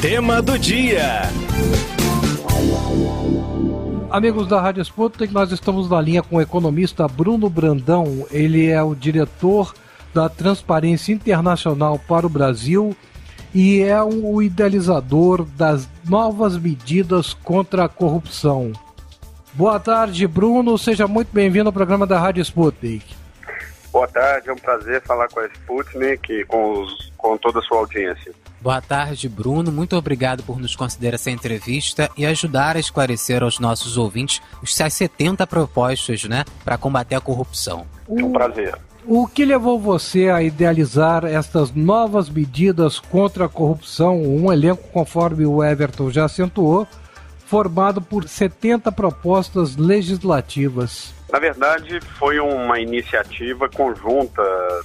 Tema do dia. Amigos da Rádio Sputnik, nós estamos na linha com o economista Bruno Brandão. Ele é o diretor da Transparência Internacional para o Brasil e é o idealizador das novas medidas contra a corrupção. Boa tarde, Bruno. Seja muito bem-vindo ao programa da Rádio Sputnik. Boa tarde, é um prazer falar com a Sputnik e com toda a sua audiência. Boa tarde, Bruno. Muito obrigado por nos conceder essa entrevista e ajudar a esclarecer aos nossos ouvintes os 70 propostas, para combater a corrupção. É um prazer. O que levou você a idealizar estas novas medidas contra a corrupção? Um elenco, conforme o Everton já acentuou, formado por 70 propostas legislativas. Na verdade, foi uma iniciativa conjunta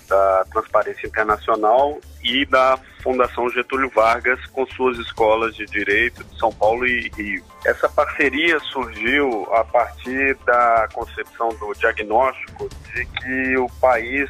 da Transparência Internacional e da Fundação Getúlio Vargas com suas escolas de Direito de São Paulo e Rio. Essa parceria surgiu a partir da concepção do diagnóstico de que o país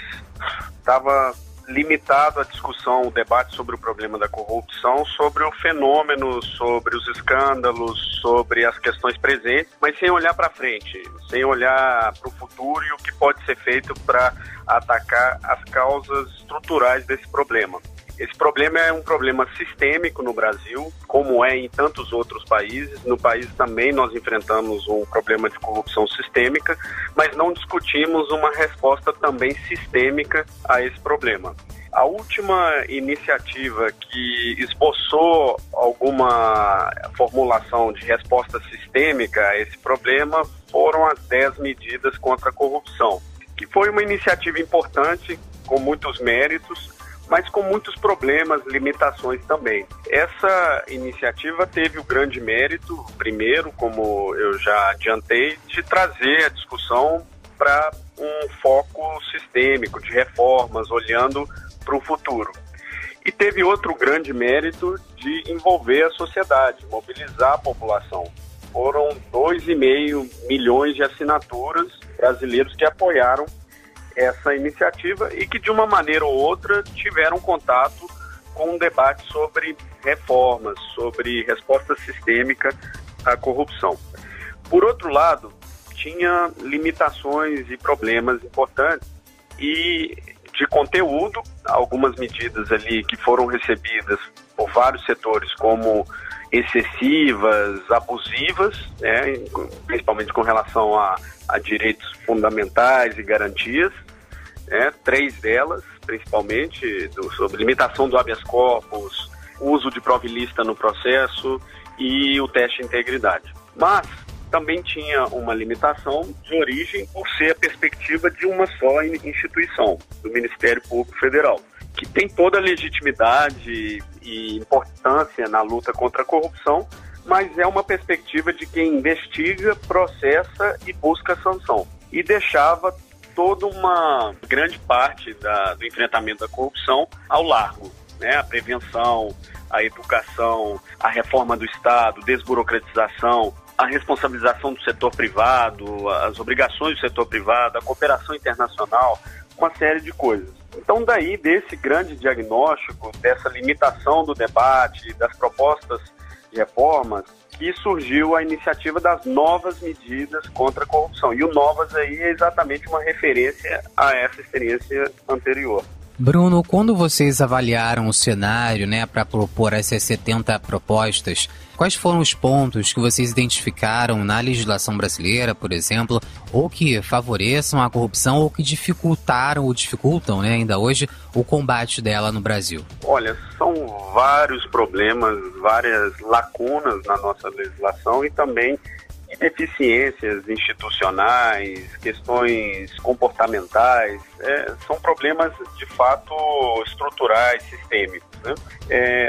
estava limitado à discussão, o debate sobre o problema da corrupção, sobre o fenômeno, sobre os escândalos, sobre as questões presentes, mas sem olhar para frente, sem olhar para o futuro e o que pode ser feito para atacar as causas estruturais desse problema. Esse problema é um problema sistêmico no Brasil, como é em tantos outros países. No país também nós enfrentamos um problema de corrupção sistêmica, mas não discutimos uma resposta também sistêmica a esse problema. A última iniciativa que esboçou alguma formulação de resposta sistêmica a esse problema foram as 10 medidas contra a corrupção, que foi uma iniciativa importante, com muitos méritos, mas com muitos problemas, limitações também. Essa iniciativa teve o grande mérito, primeiro, como eu já adiantei, de trazer a discussão para um foco sistêmico, de reformas, olhando para o futuro. E teve outro grande mérito de envolver a sociedade, mobilizar a população. Foram 2,5 milhões de assinaturas brasileiros que apoiaram essa iniciativa e que de uma maneira ou outra tiveram contato com um debate sobre reformas, sobre resposta sistêmica à corrupção. Por outro lado, tinha limitações e problemas importantes e de conteúdo, algumas medidas ali que foram recebidas por vários setores como excessivas, abusivas, principalmente com relação a direitos fundamentais e garantias, 3 delas, principalmente, sobre limitação do habeas corpus, uso de prova ilícita no processo e o teste de integridade. Mas também tinha uma limitação de origem por ser a perspectiva de uma só instituição, do Ministério Público Federal, que tem toda a legitimidade e importância na luta contra a corrupção, mas é uma perspectiva de quem investiga, processa e busca sanção. E deixava toda uma grande parte do enfrentamento da corrupção ao largo, a prevenção, a educação, a reforma do Estado, desburocratização, a responsabilização do setor privado, as obrigações do setor privado, a cooperação internacional, uma série de coisas. Então, daí, desse grande diagnóstico, dessa limitação do debate, das propostas de reformas, que surgiu a iniciativa das novas medidas contra a corrupção. E o novas aí é exatamente uma referência a essa experiência anterior. Bruno, quando vocês avaliaram o cenário, para propor essas 70 propostas, quais foram os pontos que vocês identificaram na legislação brasileira, por exemplo, ou que favoreçam a corrupção ou que dificultaram ou dificultam, ainda hoje, o combate dela no Brasil? Olha, são vários problemas, várias lacunas na nossa legislação e também deficiências institucionais, questões comportamentais, são problemas de fato estruturais, sistêmicos.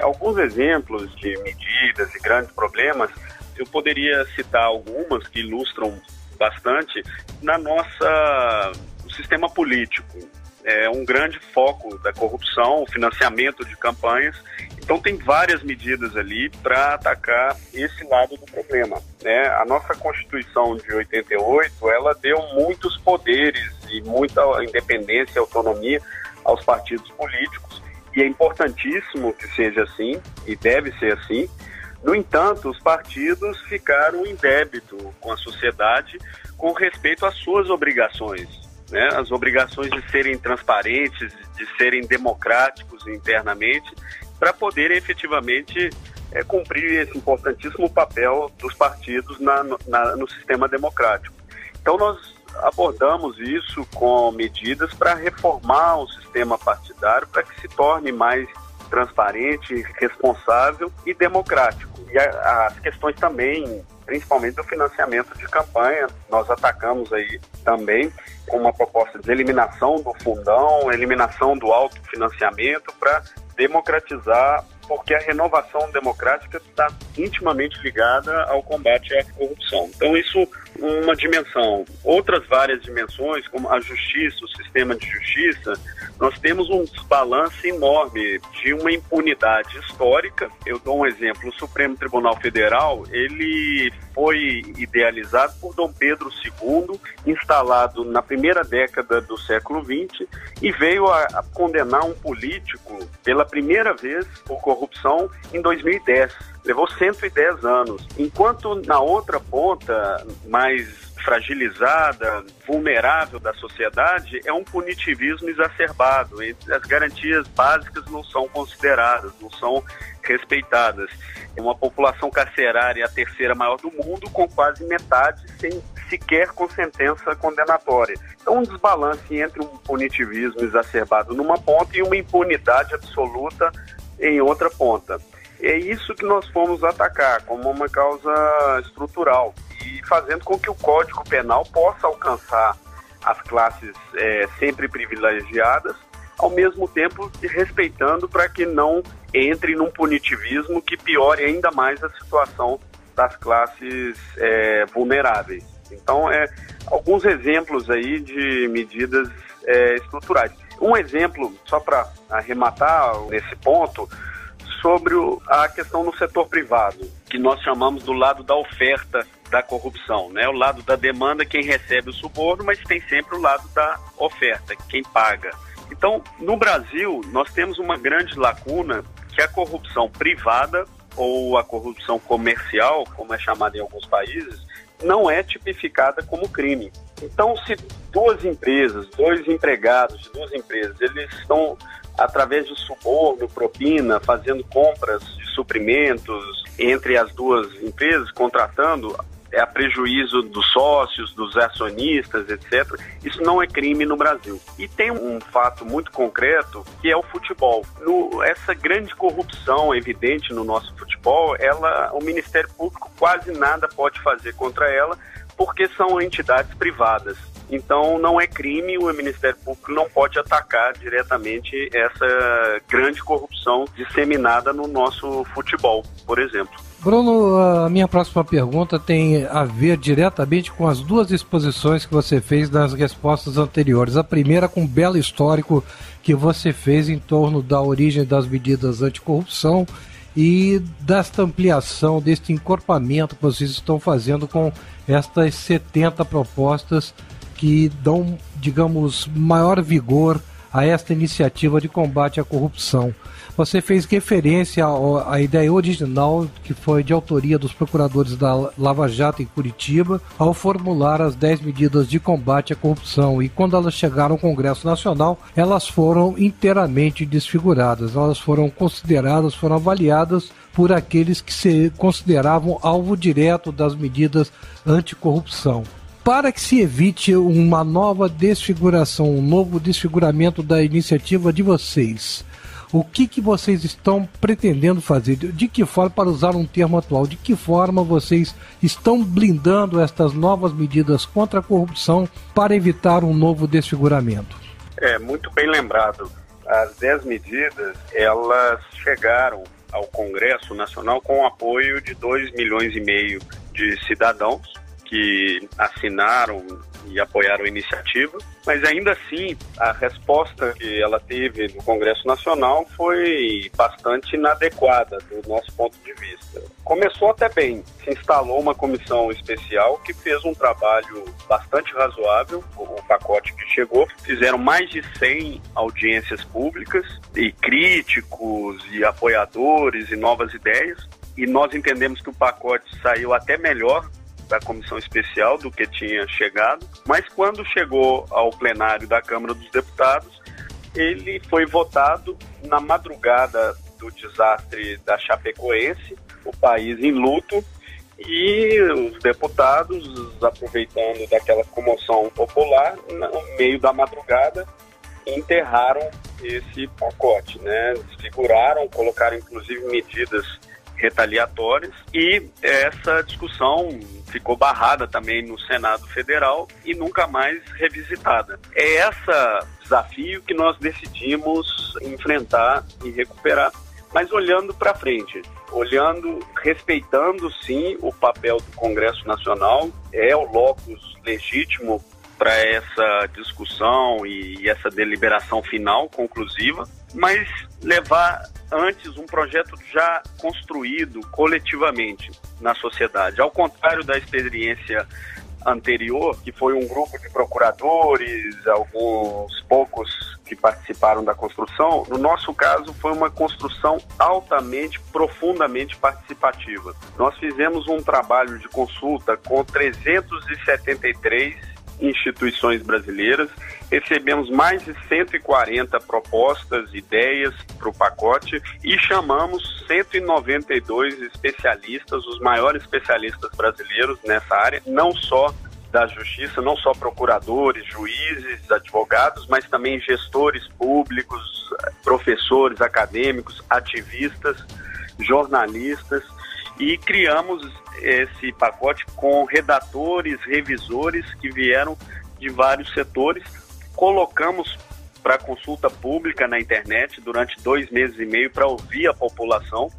Alguns exemplos de medidas e grandes problemas, eu poderia citar algumas que ilustram bastante no sistema político. É um grande foco da corrupção, o financiamento de campanhas. Então tem várias medidas ali para atacar esse lado do problema. A nossa Constituição de 88, ela deu muitos poderes e muita independência e autonomia aos partidos políticos e é importantíssimo que seja assim, e deve ser assim. No entanto, os partidos ficaram em débito com a sociedade com respeito às suas obrigações, né? As obrigações de serem transparentes, de serem democráticos internamente, para poder efetivamente cumprir esse importantíssimo papel dos partidos no sistema democrático. Então nós abordamos isso com medidas para reformar o sistema partidário para que se torne mais transparente, responsável e democrático. E as questões também, principalmente do financiamento de campanha, nós atacamos aí também com uma proposta de eliminação do fundão, eliminação do autofinanciamento para democratizar, porque a renovação democrática está intimamente ligada ao combate à corrupção. Então isso uma dimensão. Outras várias dimensões, como a justiça, o sistema de justiça, nós temos um desbalance enorme de uma impunidade histórica. Eu dou um exemplo, o Supremo Tribunal Federal, ele foi idealizado por Dom Pedro II, instalado na primeira década do século XX, e veio a condenar um político pela primeira vez por corrupção em 2010. Levou 110 anos. Enquanto na outra ponta, mais fragilizada, vulnerável da sociedade, é um punitivismo exacerbado. As garantias básicas não são consideradas, não são respeitadas. É uma população carcerária a terceira maior do mundo, com quase metade sem sequer com sentença condenatória. Então, um desbalance entre um punitivismo exacerbado numa ponta e uma impunidade absoluta em outra ponta. É isso que nós fomos atacar como uma causa estrutural e fazendo com que o Código Penal possa alcançar as classes sempre privilegiadas, ao mesmo tempo respeitando para que não entre num punitivismo que piore ainda mais a situação das classes vulneráveis. Então, alguns exemplos aí de medidas estruturais. Um exemplo, só para arrematar nesse ponto, sobre a questão no setor privado, que nós chamamos do lado da oferta da corrupção, né? O lado da demanda, quem recebe o suborno, mas tem sempre o lado da oferta, quem paga. Então, no Brasil, nós temos uma grande lacuna, que a corrupção privada, ou a corrupção comercial, como é chamada em alguns países, não é tipificada como crime. Então, se dois empregados de duas empresas, eles estão, através de suborno, propina, fazendo compras de suprimentos entre as duas empresas, contratando a prejuízo dos sócios, dos acionistas, etc. Isso não é crime no Brasil. E tem um fato muito concreto, que é o futebol. Essa grande corrupção evidente no nosso futebol, o Ministério Público quase nada pode fazer contra ela, porque são entidades privadas. Então, não é crime, o Ministério Público não pode atacar diretamente essa grande corrupção disseminada no nosso futebol, por exemplo. Bruno, a minha próxima pergunta tem a ver diretamente com as duas exposições que você fez nas respostas anteriores. A primeira com um belo histórico que você fez em torno da origem das medidas anticorrupção e desta ampliação, deste encorpamento que vocês estão fazendo com estas 70 propostas que dão, digamos, maior vigor a esta iniciativa de combate à corrupção. Você fez referência à ideia original, que foi de autoria dos procuradores da Lava Jato em Curitiba, ao formular as 10 medidas de combate à corrupção. E quando elas chegaram ao Congresso Nacional, elas foram inteiramente desfiguradas. Elas foram consideradas, foram avaliadas por aqueles que se consideravam alvo direto das medidas anticorrupção. Para que se evite uma nova desfiguração, um novo desfiguramento da iniciativa de vocês, o que vocês estão pretendendo fazer? De que forma, para usar um termo atual, de que forma vocês estão blindando estas novas medidas contra a corrupção para evitar um novo desfiguramento? Muito bem lembrado. As 10 medidas, elas chegaram ao Congresso Nacional com o apoio de 2,5 milhões de cidadãos que assinaram e apoiaram a iniciativa, mas ainda assim a resposta que ela teve no Congresso Nacional foi bastante inadequada do nosso ponto de vista. Começou até bem, se instalou uma comissão especial que fez um trabalho bastante razoável, o pacote que chegou, fizeram mais de 100 audiências públicas e críticos e apoiadores e novas ideias, e nós entendemos que o pacote saiu até melhor da comissão especial do que tinha chegado, mas quando chegou ao plenário da Câmara dos Deputados, ele foi votado na madrugada do desastre da Chapecoense, o país em luto, e os deputados, aproveitando daquela comoção popular, no meio da madrugada, enterraram esse pacote, né? Desfiguraram, colocaram inclusive medidas retaliatórias, e essa discussão ficou barrada também no Senado Federal e nunca mais revisitada. É esse desafio que nós decidimos enfrentar e recuperar, mas olhando para frente, respeitando sim o papel do Congresso Nacional, é o locus legítimo para essa discussão e essa deliberação final, conclusiva, mas levar antes um projeto já construído coletivamente na sociedade. Ao contrário da experiência anterior, que foi um grupo de procuradores, alguns poucos que participaram da construção, no nosso caso foi uma construção altamente, profundamente participativa. Nós fizemos um trabalho de consulta com 373 instituições brasileiras, recebemos mais de 140 propostas, ideias para o pacote e chamamos 192 especialistas, os maiores especialistas brasileiros nessa área, não só da justiça, não só procuradores, juízes, advogados, mas também gestores públicos, professores, acadêmicos, ativistas, jornalistas, e criamos esse pacote com redatores, revisores que vieram de vários setores. Colocamos para consulta pública na internet durante 2 meses e meio para ouvir a população.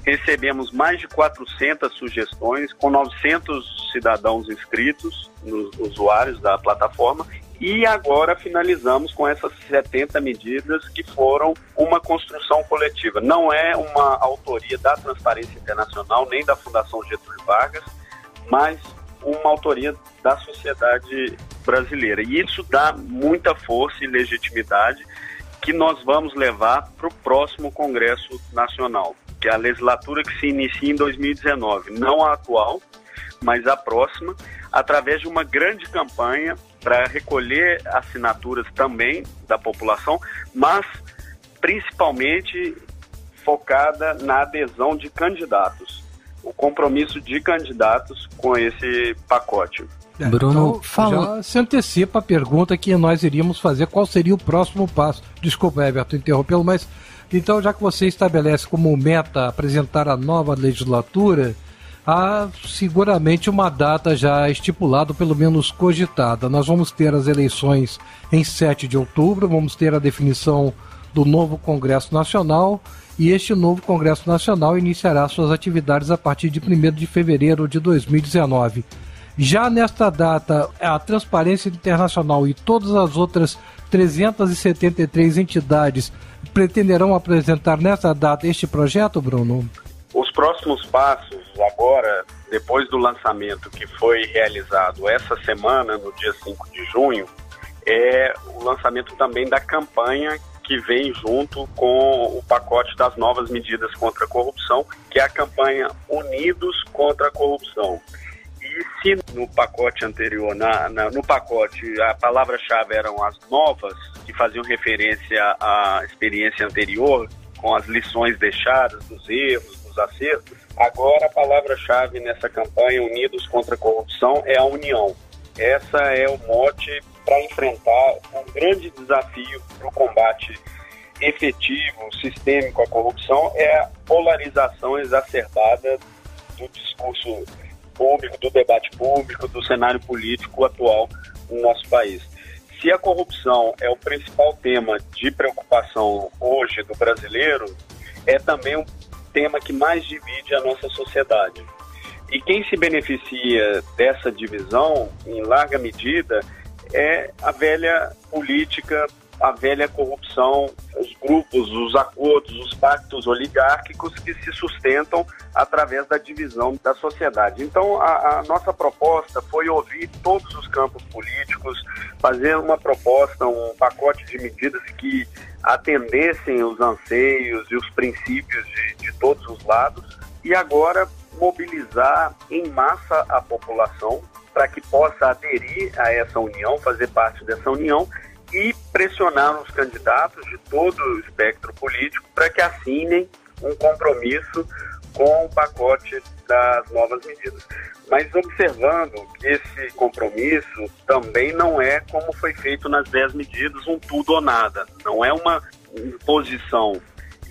Recebemos mais de 400 sugestões, com 900 cidadãos inscritos, usuários da plataforma, e agora finalizamos com essas 70 medidas que foram uma construção coletiva. Não é uma autoria da Transparência Internacional, nem da Fundação Getúlio Vargas, mas uma autoria da sociedade brasileira. E isso dá muita força e legitimidade que nós vamos levar para o próximo Congresso Nacional, que é a legislatura que se inicia em 2019, não a atual, mas a próxima, através de uma grande campanha para recolher assinaturas também da população, mas principalmente focada na adesão de candidatos, o compromisso de candidatos com esse pacote. Bruno, então, fala. Já se antecipa a pergunta que nós iríamos fazer, qual seria o próximo passo. Desculpa, Everton, interrompê-lo, mas então, já que você estabelece como meta apresentar a nova legislatura, há seguramente uma data já estipulada, pelo menos cogitada. Nós vamos ter as eleições em 7 de outubro, vamos ter a definição do novo Congresso Nacional, e este novo Congresso Nacional iniciará suas atividades a partir de 1º de fevereiro de 2019. Já nesta data, a Transparência Internacional e todas as outras 373 entidades pretenderão apresentar nessa data este projeto, Bruno? Os próximos passos agora, depois do lançamento que foi realizado essa semana, no dia 5 de junho, é o lançamento também da campanha que vem junto com o pacote das novas medidas contra a corrupção, que é a campanha Unidos contra a Corrupção. E se no pacote anterior, no pacote, a palavra-chave eram as novas, que faziam referência à experiência anterior, com as lições deixadas, dos erros, dos acertos, agora a palavra-chave nessa campanha Unidos contra a Corrupção é a união. Essa é o mote para enfrentar um grande desafio para o combate efetivo, sistêmico à corrupção, é a polarização exacerbada do discurso público, do debate público, do cenário político atual no nosso país. Se a corrupção é o principal tema de preocupação hoje do brasileiro, é também um tema que mais divide a nossa sociedade. E quem se beneficia dessa divisão, em larga medida, é a velha política, a velha corrupção, os grupos, os acordos, os pactos oligárquicos que se sustentam através da divisão da sociedade. Então, a nossa proposta foi ouvir todos os campos políticos, fazer uma proposta, um pacote de medidas que atendessem os anseios e os princípios de todos os lados, e agora mobilizar em massa a população para que possa aderir a essa união, fazer parte dessa união, e pressionar os candidatos de todo o espectro político para que assinem um compromisso com o pacote das novas medidas. Mas observando que esse compromisso também não é como foi feito nas 10 medidas, um tudo ou nada. Não é uma imposição,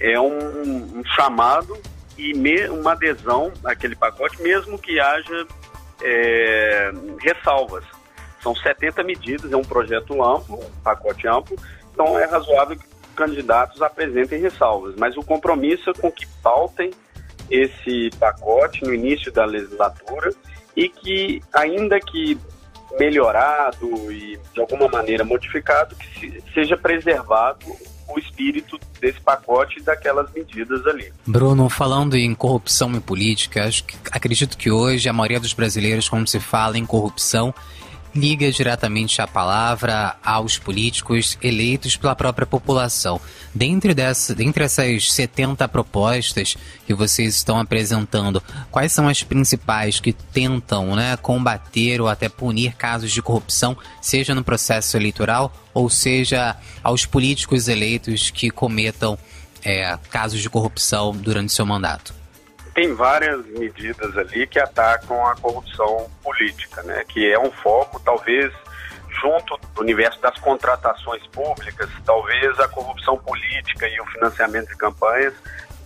é um chamado e uma adesão àquele pacote, mesmo que haja ressalvas. São 70 medidas, é um projeto amplo, um pacote amplo, então é razoável que candidatos apresentem ressalvas, mas o compromisso é com que pautem esse pacote no início da legislatura e que, ainda que melhorado e de alguma maneira modificado, que seja preservado o espírito desse pacote e daquelas medidas ali. Bruno, falando em corrupção e política, acredito que hoje a maioria dos brasileiros, quando se fala em corrupção, liga diretamente a palavra aos políticos eleitos pela própria população. Dentre essas 70 propostas que vocês estão apresentando, quais são as principais que tentam, combater ou até punir casos de corrupção, seja no processo eleitoral ou seja aos políticos eleitos que cometam casos de corrupção durante seu mandato? Tem várias medidas ali que atacam a corrupção política, que é um foco, talvez, junto do universo das contratações públicas, talvez a corrupção política e o financiamento de campanhas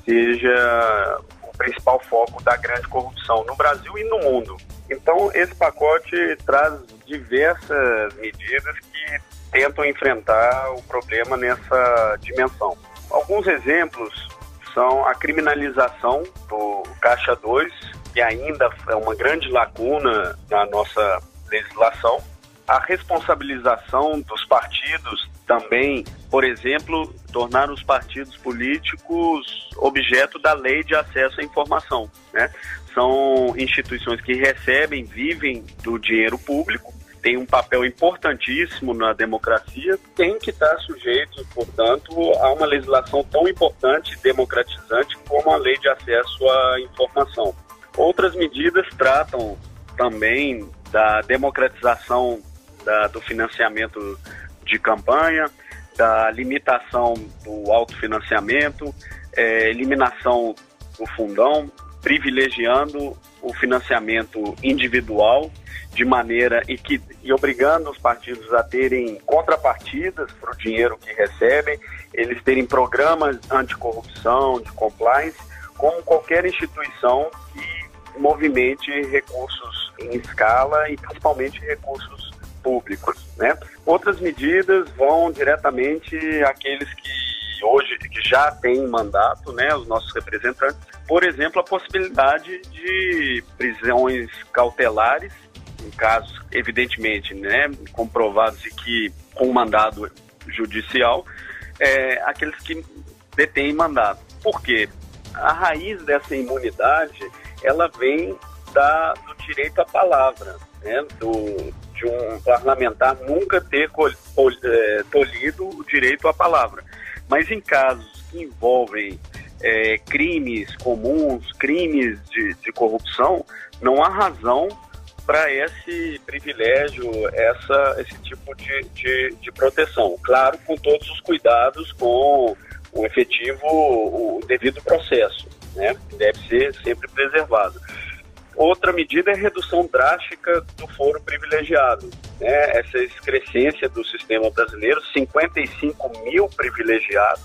seja o principal foco da grande corrupção no Brasil e no mundo. Então, esse pacote traz diversas medidas que tentam enfrentar o problema nessa dimensão. Alguns exemplos são a criminalização do Caixa 2, que ainda é uma grande lacuna na nossa legislação. A responsabilização dos partidos também, por exemplo, tornar os partidos políticos objeto da lei de acesso à informação, São instituições que recebem, vivem do dinheiro público, tem um papel importantíssimo na democracia, tem que estar sujeito, portanto, a uma legislação tão importante e democratizante como a Lei de Acesso à Informação. Outras medidas tratam também da democratização do financiamento de campanha, da limitação do autofinanciamento, eliminação do fundão, privilegiando o financiamento individual, de maneira e obrigando os partidos a terem contrapartidas para o dinheiro que recebem, eles terem programas anticorrupção, de compliance, como qualquer instituição que movimente recursos em escala e principalmente recursos públicos, Outras medidas vão diretamente àqueles que hoje que já têm mandato, os nossos representantes. Por exemplo, a possibilidade de prisões cautelares em casos, evidentemente, comprovados e que com mandado judicial, aqueles que detêm mandato. Por quê? A raiz dessa imunidade, ela vem do direito à palavra, de um parlamentar nunca ter tolhido o direito à palavra. Mas em casos que envolvem crimes comuns, crimes de corrupção, não há razão para esse privilégio, esse tipo de proteção. Claro, com todos os cuidados, com o devido processo, que deve ser sempre preservado. Outra medida é a redução drástica do foro privilegiado. Essa excrescência do sistema brasileiro, 55 mil privilegiados,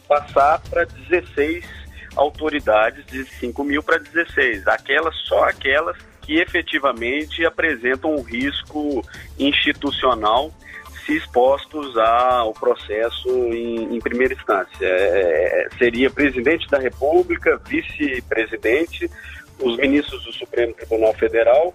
passar para 16 autoridades, de 5 mil para 16. Só aquelas que efetivamente apresentam um risco institucional se expostos ao processo em primeira instância. Seria presidente da República, vice-presidente, os ministros do Supremo Tribunal Federal,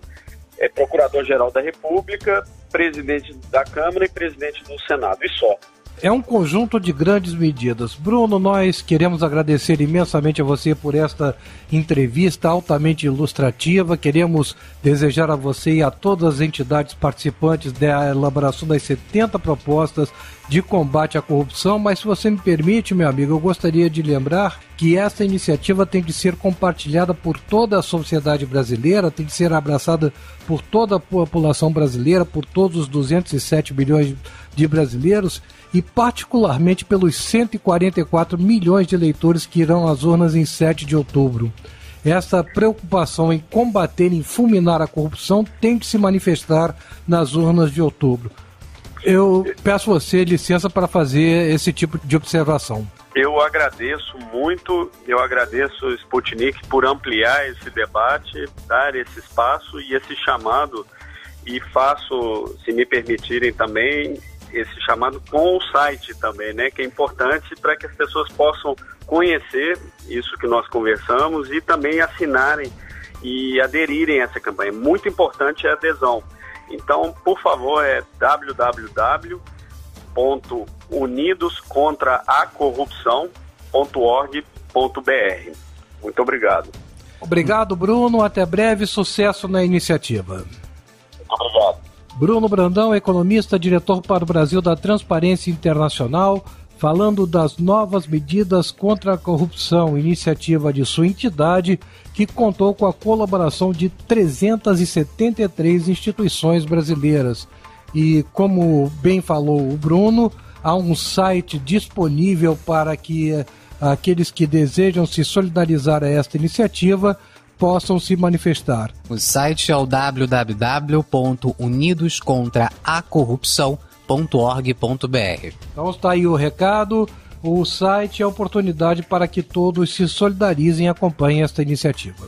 Procurador-Geral da República, presidente da Câmara e presidente do Senado, e só. É um conjunto de grandes medidas. Bruno, nós queremos agradecer imensamente a você por esta entrevista altamente ilustrativa. Queremos desejar a você e a todas as entidades participantes da elaboração das 70 propostas de combate à corrupção, mas se você me permite, meu amigo, eu gostaria de lembrar que essa iniciativa tem de ser compartilhada por toda a sociedade brasileira, tem de ser abraçada por toda a população brasileira, por todos os 207 milhões de brasileiros e particularmente pelos 144 milhões de eleitores que irão às urnas em 7 de outubro. Essa preocupação em combater e fulminar a corrupção tem que se manifestar nas urnas de outubro. Eu peço a você licença para fazer esse tipo de observação. Eu agradeço muito, eu agradeço, Sputnik, por ampliar esse debate, dar esse espaço e esse chamado, e faço, se me permitirem também, esse chamado com o site também, né, que é importante para que as pessoas possam conhecer isso que nós conversamos e também assinarem e aderirem a essa campanha. Muito importante a adesão. Então, por favor, é www.unidoscontraacorrupção.org.br. Muito obrigado. Obrigado, Bruno. Até breve. Sucesso na iniciativa. Muito obrigado. Bruno Brandão, economista, diretor para o Brasil da Transparência Internacional, falando das novas medidas contra a corrupção, iniciativa de sua entidade, que contou com a colaboração de 373 instituições brasileiras. E, como bem falou o Bruno, há um site disponível para que aqueles que desejam se solidarizar a esta iniciativa possam se manifestar. O site é o www.unidoscontraacorrupção.org.br. Então está aí o recado. O site é a oportunidade para que todos se solidarizem e acompanhem esta iniciativa.